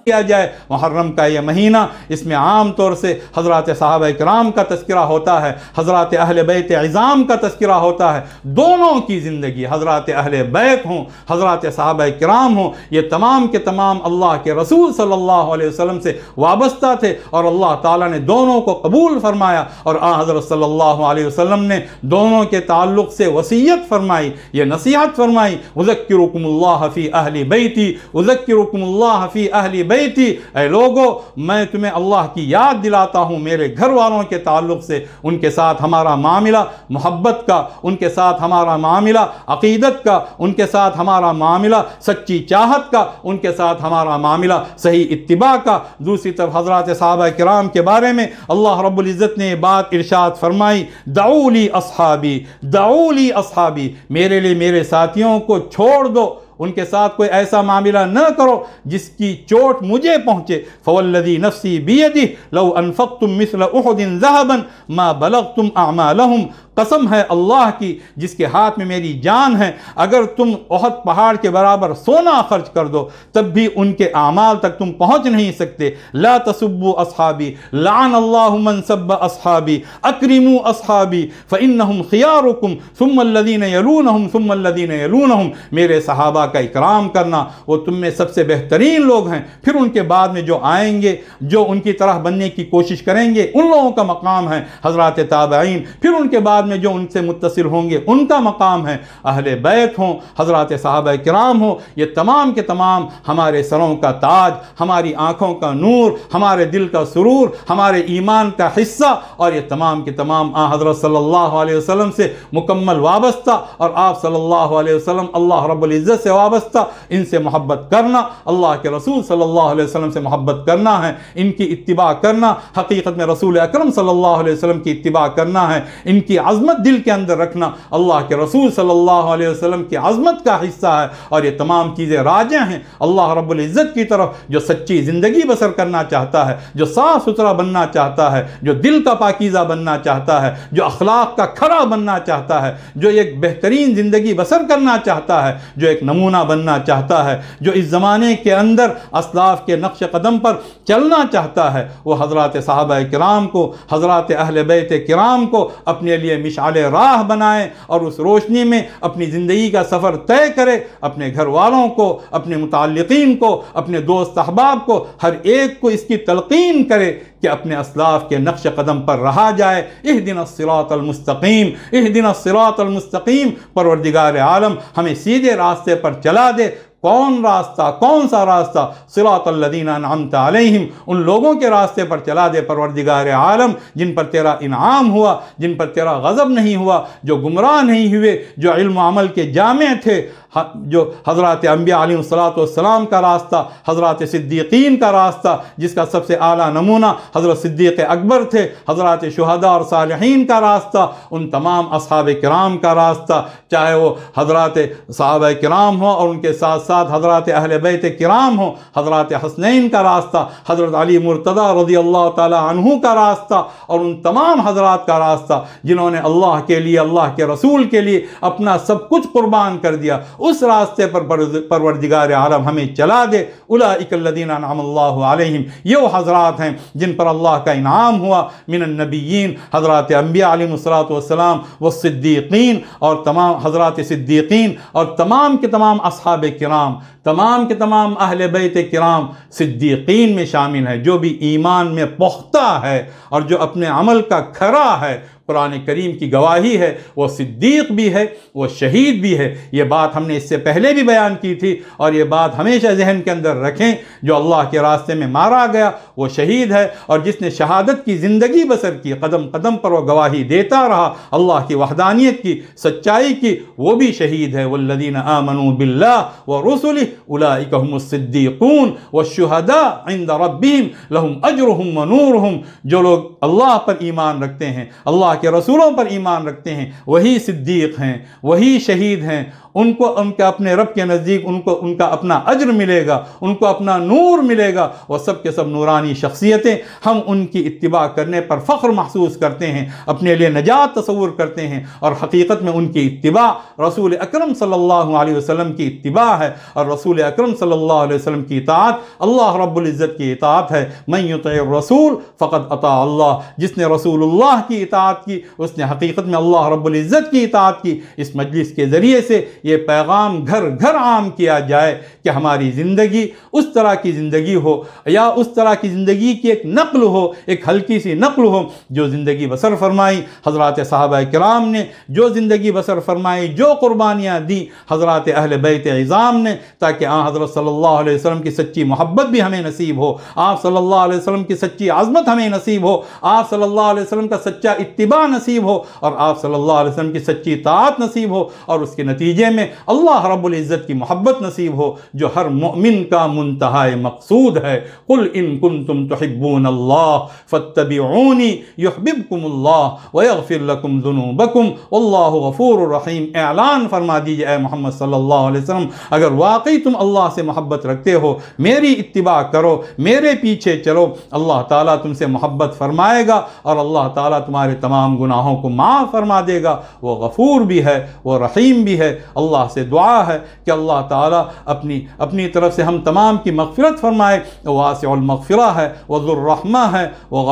کیا جائے محرم کا یہ مہینہ، اس میں عام طور سے حضرات صحابہ کرام کا تذکرہ ہوتا ہے، حضرات اہل بیت عظام کا تذکرہ ہوتا ہے، دونوں کی زندگی، حضرات اہل بیت ہوں، حضرات صحابہ کرام ہوں، یہ تمام کے تمام اللہ کے رسول صلی اللہ علیہ وسلم سے وابستہ تھے، اور اللہ تعالیٰ نے دونوں کو قبول فرمایا، اور حضرت صلی اللہ علیہ وسلم نے دونوں کے تعلق سے وصیت فرمائی، یہ نصیحت فرمائی، اذکرکم اللہ فی اہل بیتی، اذکرکم اللہ فی اہل بیتی، اے لوگو میں تمہیں اللہ کی یاد دلاتا ہوں میرے گھر والوں کے تعلق سے، ان کے ساتھ ہمارا معاملہ محبت کا، ان کے ساتھ ہمارا معاملہ عقیدت کا، ان کے ساتھ ہمارا معاملہ سچی چاہت کا، ان کے ساتھ ہمارا معاملہ صحیح اتباع کا۔ دوسری طرف حضرات صحابہ کرام کے بارے میں اللہ رب العزت نے یہ بات ارشاد فرمائی، دعوا لی اصحابی، دعوا لی اصحابی، میرے لیے میرے ساتھیوں کو چھوڑ دو، ان کے ساتھ کوئی ایسا معاملہ نہ کرو جس کی چوٹ مجھے پہنچے، فوالذی نفسی بیدہ لو انفقتم مثل احد ذہبا ما بلغتم اعمالہم، قسم ہے اللہ کی جس کے ہاتھ میں میری جان ہے، اگر تم احد پہاڑ کے برابر سونا خرچ کر دو تب بھی ان کے اعمال تک تم پہنچ نہیں سکتے۔ لا تسبوا اصحابی، لعن اللہ من سب اصحابی، اکرموا اصحابی فانہم خیارکم ثم الذین یلونہم ثم الذین یلونہم، میرے صحابہ کا اکرام کرنا، وہ تم میں سب سے بہترین لوگ ہیں، پھر ان کے بعد میں جو آئیں گے، جو ان کی طرح بننے کی کوشش کریں گے، ان لوگوں کا مقام ہے حضرات تابعین، پھر ان کے بعد میں جو ان سے متصل ہوں گے ان کا مقام ہے، اہل بیت ہوں، حضرات صحابہ کرام ہوں، یہ تمام کے تمام ہمارے سروں کا تاج، ہماری آنکھوں کا نور، ہمارے دل کا سرور، ہمارے ایمان کا حصہ، اور یہ تمام کے تمام حضرت صلی اللہ علیہ وسلم سے مکمل وابستہ، اور آپ صلی اللہ علیہ وسلم اللہ رب العزت سے وابستہ، ان سے محبت کرنا، اللہ کے رسول صلی اللہ علیہ وسلم سے محبت کرنا ہے، ان کی اتباع کرنا، حقیقت میں رسول اکرم صلی اللہ علیہ وسلم کی اتباع کرنا ہے، ان کی عظمت دل کے اندر رکھنا اللہ کے رسول صلی اللہ علیہ وسلم کی عظمت کا حصہ ہے، اور یہ تمام چیزیں راجع ہیں اللہ رب العزت کی طرف۔ جو سچی زندگی بسر کرنا چاہتا ہے، جو صاف ستھرا بننا چاہتا ہے، جو دل کا پاکیزہ بننا چاہتا ہے، جو اخلاق کا کھرا بننا چاہتا ہے، جو ایک بہترین زندگی بسر کرنا چاہتا ہے، جو ایک نمونہ بننا چاہتا ہے، جو اس زمانے کے اندر اسلاف کے نقش قدم پر چلنا چاہتا ہے، وہ حضرات صحابہ کرام کو، حضرات اہل بیت کرام کو اپنے لیے مشعل راہ بنائے، اور اس روشنی میں اپنی زندگی کا سفر طے کرے، اپنے گھر والوں کو، اپنے متعلقین کو، اپنے دوست احباب کو، ہر ایک کو اس کی تلقین کرے کہ اپنے اسلاف کے نقش قدم پر رہا جائے۔ اہدنا الصراط المستقیم، اہدنا الصراط المستقیم، پروردگار عالم ہمیں سیدھے راستے پر چلا دے۔ کون راستہ، کون سا راستہ؟ صراط الذین انعمت علیہم، ان لوگوں کے راستے پر چلا دے پروردگار عالم جن پر تیرا انعام ہوا، جن پر تیرا غضب نہیں ہوا، جو گمراہ نہیں ہوئے، جو علم و عمل کے جامع تھے، جو حضرات انبیاء علیہ السلام کا راستہ، حضرات صدیقین کا راستہ، جس کا سب سے اعلیٰ نمونہ حضرت صدیق اکبر تھے، حضرات شہداء اور صالحین کا راستہ، ان تمام اصحاب کرام کا راستہ، چاہے وہ حضرات صحابہ کرام ہوں اور ان کے ساتھ ساتھ حضرات اہل بیت کرام ہوں، حضرات حسنین کا راستہ، حضرت علی مرتضی رضی اللہ تعالی عنہ کا راستہ، اور ان تمام حضرات کا راستہ جنہوں نے اللہ کے لیے، اللہ کے رسول کے لیے اپنا سب کچھ قربان کر دیا، اس راستے پر پروردگار عالم ہمیں چلا دے۔ اولئک الذین انعم اللہ علیہم، یہ وہ حضرات ہیں جن پر اللہ کا انعام ہوا، من النبیین، حضرات انبیاء علیہ السلام، والصدیقین، اور تمام حضرات صدیقین، اور تمام کے تمام اصحاب کرام، تمام کے تمام اہل بیت کرام صدیقین میں شامل ہیں۔ جو بھی ایمان میں پختہ ہے اور جو اپنے عمل کا کھرا ہے، قرآن کریم کی گواہی ہے، وہ صدیق بھی ہے، وہ شہید بھی ہے۔ یہ بات ہم نے اس سے پہلے بھی بیان کی تھی، اور یہ بات ہمیشہ ذہن کے اندر رکھیں، جو اللہ کے راستے میں مارا گیا وہ شہید ہے، اور جس نے شہادت کی زندگی بسر کی، قدم قدم پر وہ گواہی دیتا رہا اللہ کی وحدانیت کی، سچائی کی، وہ بھی شہید ہے۔ والذین آمنوا باللہ ورسلہ اولئک هم الصدیقون والشہداء عند ربہم لہم اجرہم ونورہم، جو لوگ اللہ پر ایمان رکھتے ہیں، اللہ کے رسولوں پر ایمان رکھتے ہیں وہی صدیق ہیں، وہی شہید ہیں، ان کو ان کے اپنے رب کے نزدیک ان کا اپنا اجر ملے گا، ان کو اپنا نور ملے گا، وہ سب کے سب نورانی شخصیتیں۔ ہم ان کی اتباع کرنے پر فخر محسوس کرتے ہیں، اپنے لیے نجات تصور کرتے ہیں، اور حقیقت میں ان کی اتباع رسول اکرم صلی اللہ علیہ وسلم کی اتباع ہے، اور رسول اکرم صلی اللہ علیہ وسلم کی اطاعت اللہ رب العزت کی اطاعت ہے۔ من یطع الرسول فقد اطاع اللہ، جس نے رسول اللہ کی اطاعت کی اس نے حقیقت میں اللہ رب العزت کی اطاعت کی۔ اس مجلس کے ذریعے سے یہ پیغام گھر گھر عام کیا جائے کہ ہماری زندگی اس طرح کی زندگی ہو، یا اس طرح کی زندگی کی ایک نقل ہو، ایک ہلکی سی نقل ہو جو زندگی بسر فرمائی حضرات صحابہ کرام نے، جو زندگی بسر فرمائی، جو قربانیاں دی حضرات اہل بیت عظام نے، تاکہ حضرت صلی اللہ علیہ وسلم کی سچی محبت بھی ہمیں نصیب ہو، آپ صلی اللہ علیہ وسلم کی سچی عظمت ہمیں نصیب ہو، آپ صلی اللہ علیہ وسلم کا سچا اتباع نصیب ہو، اور آپ صلی اللہ علیہ وسلم کی سچی طاعت نصیب ہو، اور اس کے نتیجے میں اللہ رب العزت کی محبت نصیب ہو جو ہر مومن کا منتہائے مقصود ہے۔ قل ان کنتم تحبون اللہ فاتبعونی یحببکم اللہ ویغفر لکم ذنوبکم واللہ غفور رحیم۔ اعلان فرما دیجئے اے محمد صلی اللہ علیہ وسلم، اگر واقعی تم اللہ سے محبت رکھتے ہو، میری اتباع کرو، میرے پیچھے چلو، اللہ تعالیٰ تم سے محبت فرمائے گا، اور اللہ تعالیٰ تمہارے تمام گناہوں کو معاف فرما دے گا۔ وہ غفور بھی ہے، وہ رحیم بھی ہے۔ اللہ سے دعا ہے کہ اللہ تعالیٰ اپنی طرف سے ہم تمام کی مغفرت فرمائے۔ واسع المغفرہ ہے، وذو الرحمہ ہے، وہ